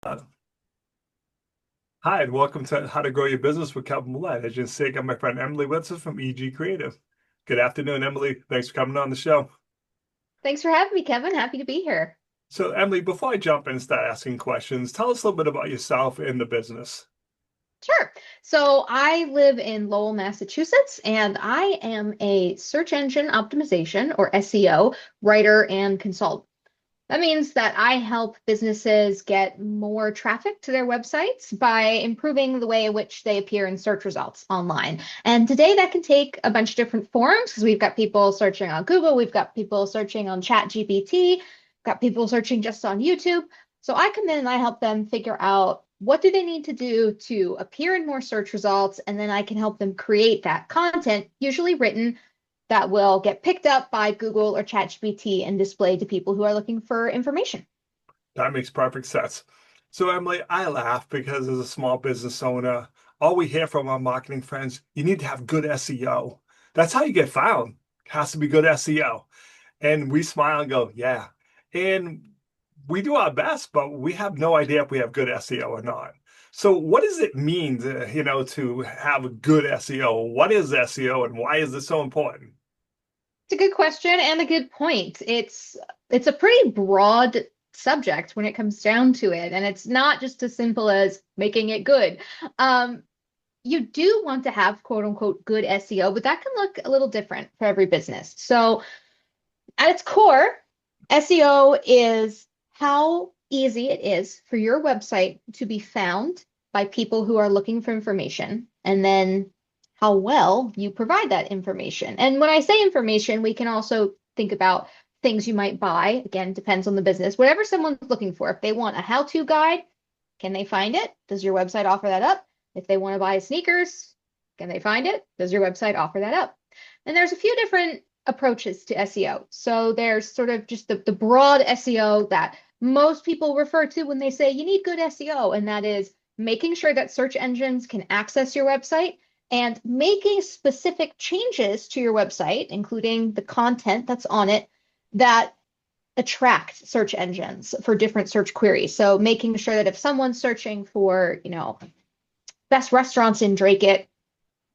Uh, Hi, and welcome to How to Grow Your Business with Kevin Willett. As you can see, I got my friend Emily Gertenbach from EG Creative. Good afternoon, Emily. Thanks for coming on the show. Thanks for having me, Kevin. Happy to be here. So, Emily, before I jump in and start asking questions, tell us a little bit about yourself and the business. Sure. So I live in Lowell, Massachusetts, and I am a search engine optimization or SEO writer and consultant. That means that I help businesses get more traffic to their websites by improving the way in which they appear in search results online. And today that can take a bunch of different forms because we've got people searching on Google, we've got people searching on ChatGPT, got people searching just on YouTube. So I come in and I help them figure out what do they need to do to appear in more search results, and then I can help them create that content, usually written, that will get picked up by Google or ChatGPT and displayed to people who are looking for information. That makes perfect sense. So, Emily, I laugh because as a small business owner, all we hear from our marketing friends, you need to have good SEO. That's how you get found. It has to be good SEO. And we smile and go, yeah. And we do our best, but we have no idea if we have good SEO or not. So what does it mean to have a good SEO? What is SEO and why is it so important? It's a good question and a good point. It's a pretty broad subject when it comes down to it, and it's not just as simple as making it good. Um, you do want to have quote unquote good SEO, but that can look a little different for every business. So at its core, SEO is how easy it is for your website to be found by people who are looking for information, and then how well you provide that information. And when I say information, we can also think about things you might buy. Again, depends on the business. Whatever someone's looking for. If they want a how-to guide, can they find it? Does your website offer that up? If they want to buy sneakers, can they find it? Does your website offer that up? And there's a few different approaches to SEO. So there's sort of just the broad SEO that most people refer to when they say you need good SEO, and that is making sure that search engines can access your website and making specific changes to your website, including the content that's on it, that attract search engines for different search queries. So making sure that if someone's searching for, best restaurants in Drake,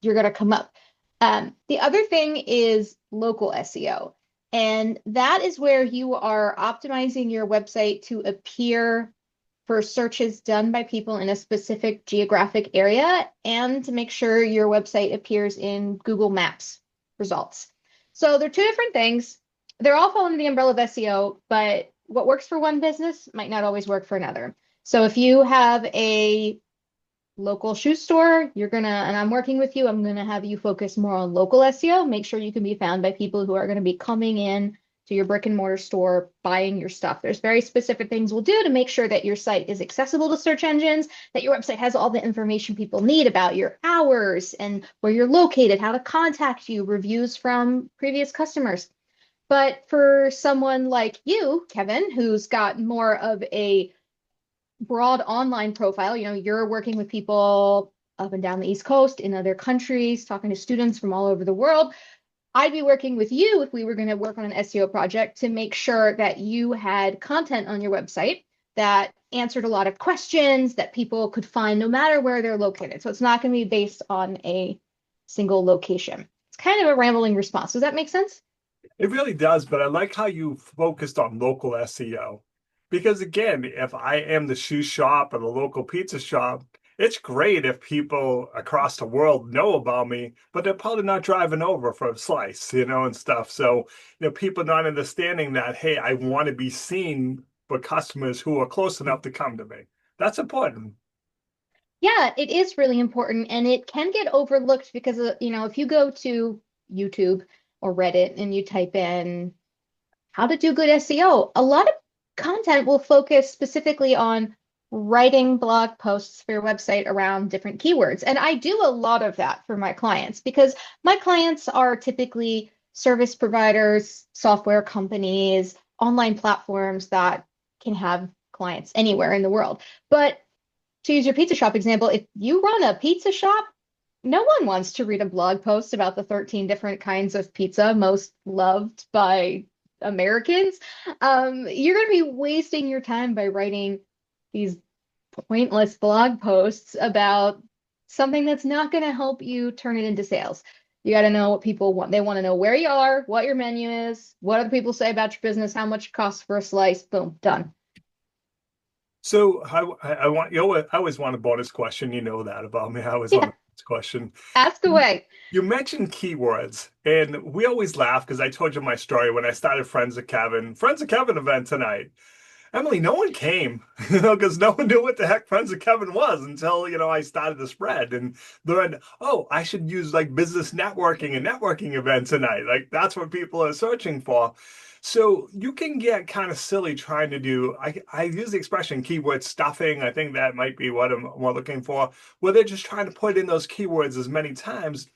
you're going to come up. The other thing is local SEO. And that is where you are optimizing your website to appear for searches done by people in a specific geographic area and to make sure your website appears in Google Maps results. So they're two different things. They're all fall under the umbrella of SEO, but what works for one business might not always work for another. So if you have a local shoe store, and I'm working with you, I'm gonna have you focus more on local SEO. Make sure you can be found by people who are gonna be coming in to your brick and mortar store, buying your stuff. There's very specific things we'll do to make sure that your site is accessible to search engines, that your website has all the information people need about your hours and where you're located, how to contact you, reviews from previous customers. But for someone like you, Kevin, who's got more of a broad online profile. You're working with people up and down the East Coast, in other countries, talking to students from all over the world. I'd be working with you if we were going to work on an SEO project to make sure that you had content on your website that answered a lot of questions that people could find no matter where they're located. So it's not going to be based on a single location. It's kind of a rambling response. Does that make sense? It really does, but I like how you focused on local SEO. Because again, if I am the shoe shop or the local pizza shop, it's great if people across the world know about me, but they're probably not driving over for a slice, and stuff. So, people not understanding that, hey, I want to be seen for customers who are close enough to come to me. That's important. Yeah, it is really important, and it can get overlooked because if you go to YouTube or Reddit and you type in how to do good SEO, a lot of content will focus specifically on writing blog posts for your website around different keywords. And I do a lot of that for my clients because my clients are typically service providers, software companies, online platforms that can have clients anywhere in the world. But to use your pizza shop example, if you run a pizza shop, no one wants to read a blog post about the 13 different kinds of pizza most loved by Americans. You're going to be wasting your time by writing these pointless blog posts about something that's not going to help you turn it into sales. You got to know what people want. They want to know where you are, what your menu is, what other people say about your business, how much it costs for a slice. Boom, done. So I want you. I always want a bonus question. You know that about me. I always want Yeah, a bonus question. ask away. You mentioned keywords, and we always laugh because I told you my story when I started Friends of Kevin event tonight. Emily, no one came, because no one knew what the heck Friends of Kevin was until, I started the spread. And then, oh, I should use like business networking and networking event tonight. Like that's what people are searching for. So you can get kind of silly trying to do, I use the expression keyword stuffing. I think that might be what I'm more looking for, where they're just trying to put in those keywords as many times.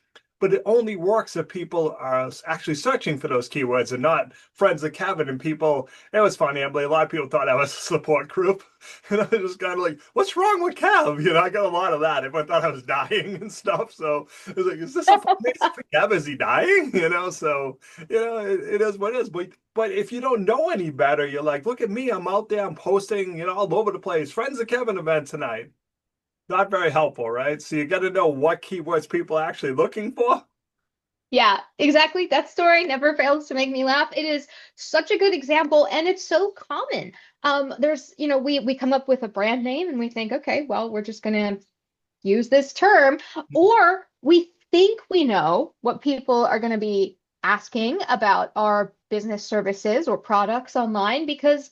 But it only works if people are actually searching for those keywords and not friends of Kevin and people. It was funny, Emily. A lot of people thought I was a support group. And I was just kind of like, what's wrong with Kev? I got a lot of that. Everyone thought I was dying and stuff. So it was like, is this a fundraiser for Kev? Is he dying? So, it is what it is. But if you don't know any better, you're like, look at me. I'm out there. I'm posting, all over the place. Friends of Kevin event tonight. Not very helpful, right? So you got to know what keywords people are actually looking for. Yeah, exactly. That story never fails to make me laugh. It is such a good example, and it's so common. We come up with a brand name and we think, okay, well, we're just gonna use this term, or we think we know what people are going to be asking about our business services or products online because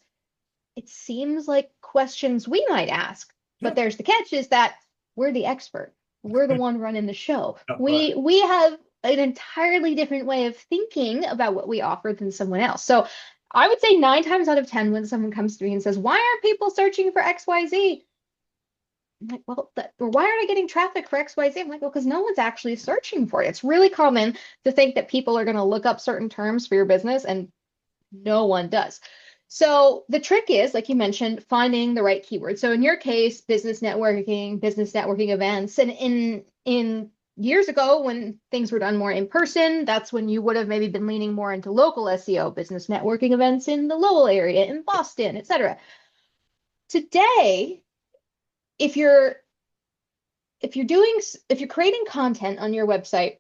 it seems like questions we might ask. Yeah. But there's the catch is that we're the expert. We're the one running the show. Yeah, right. We have an entirely different way of thinking about what we offer than someone else. So I would say 9 times out of 10, when someone comes to me and says, why aren't people searching for XYZ? I'm like, well, or why aren't I getting traffic for XYZ? I'm like, well, because no one's actually searching for it. It's really common to think that people are going to look up certain terms for your business, and no one does. So the trick is, like you mentioned, finding the right keyword. So in your case, business networking events, and in years ago when things were done more in person, that's when you would have maybe been leaning more into local SEO, business networking events in the Lowell area, in Boston, etc. Today, if you're if you're creating content on your website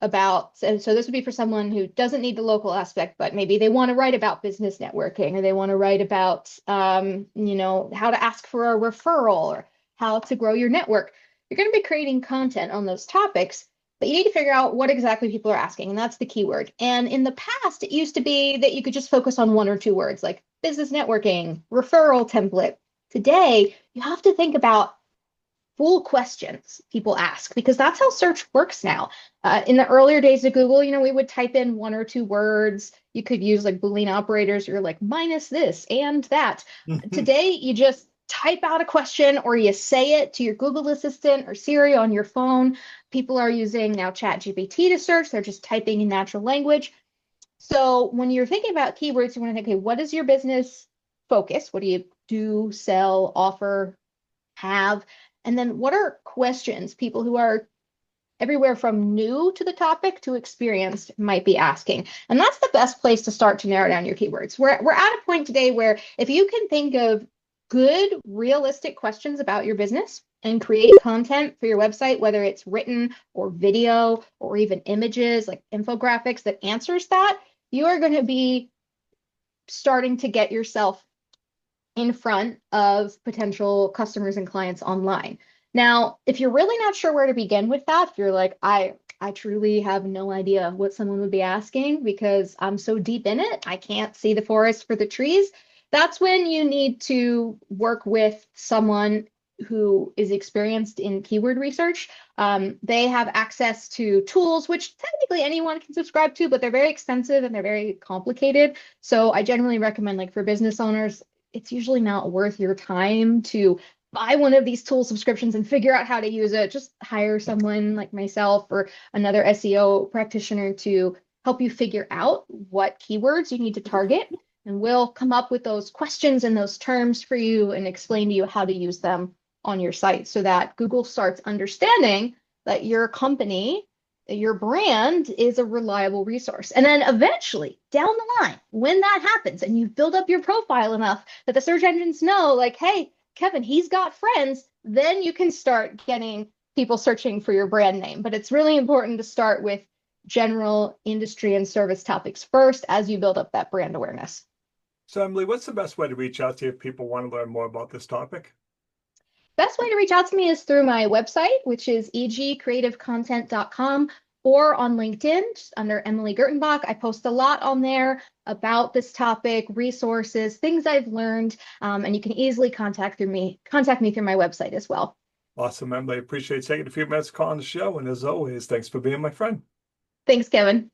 about, and so this would be for someone who doesn't need the local aspect, but maybe they want to write about business networking, or they want to write about how to ask for a referral or how to grow your network. You're going to be creating content on those topics, but you need to figure out what exactly people are asking, and that's the keyword. And in the past, it used to be that you could just focus on 1 or 2 words like business networking, referral template. Today, you have to think about full questions people ask because that's how search works now. In the earlier days of Google, we would type in 1 or 2 words. You could use like Boolean operators. You're like minus this and that. Today, you just type out a question or you say it to your Google Assistant or Siri on your phone. People are using now ChatGPT to search. They're just typing in natural language. So when you're thinking about keywords, you want to think, okay, what is your business focus? What do you do, sell, offer, have? And then what are questions people who are everywhere from new to the topic to experienced might be asking? And that's the best place to start to narrow down your keywords. We're at a point today where if you can think of good, realistic questions about your business and create content for your website, whether it's written or video or even images like infographics that answers that, you are going to be starting to get yourself in front of potential customers and clients online. Now, if you're really not sure where to begin with that, if you're like, I truly have no idea what someone would be asking because I'm so deep in it, I can't see the forest for the trees. That's when you need to work with someone who is experienced in keyword research. They have access to tools, which technically anyone can subscribe to, but they're very expensive and they're very complicated. So I generally recommend, like for business owners, it's usually not worth your time to buy one of these tool subscriptions and figure out how to use it. Just hire someone like myself or another SEO practitioner to help you figure out what keywords you need to target. And we'll come up with those questions and those terms for you and explain to you how to use them on your site so that Google starts understanding that your company, your brand is a reliable resource. And then eventually down the line, when that happens and you've built up your profile enough that the search engines know, like, hey, Kevin, he's got friends, then you can start getting people searching for your brand name. But it's really important to start with general industry and service topics first as you build up that brand awareness. So, Emily, what's the best way to reach out to you if people want to learn more about this topic? Best way to reach out to me is through my website, which is egcreativecontent.com, or on LinkedIn under Emily Gertenbach. I post a lot on there about this topic, resources, things I've learned, and you can easily contact me through my website as well. Awesome, Emily. Appreciate taking a few minutes calling the show. And as always, thanks for being my friend. Thanks, Kevin.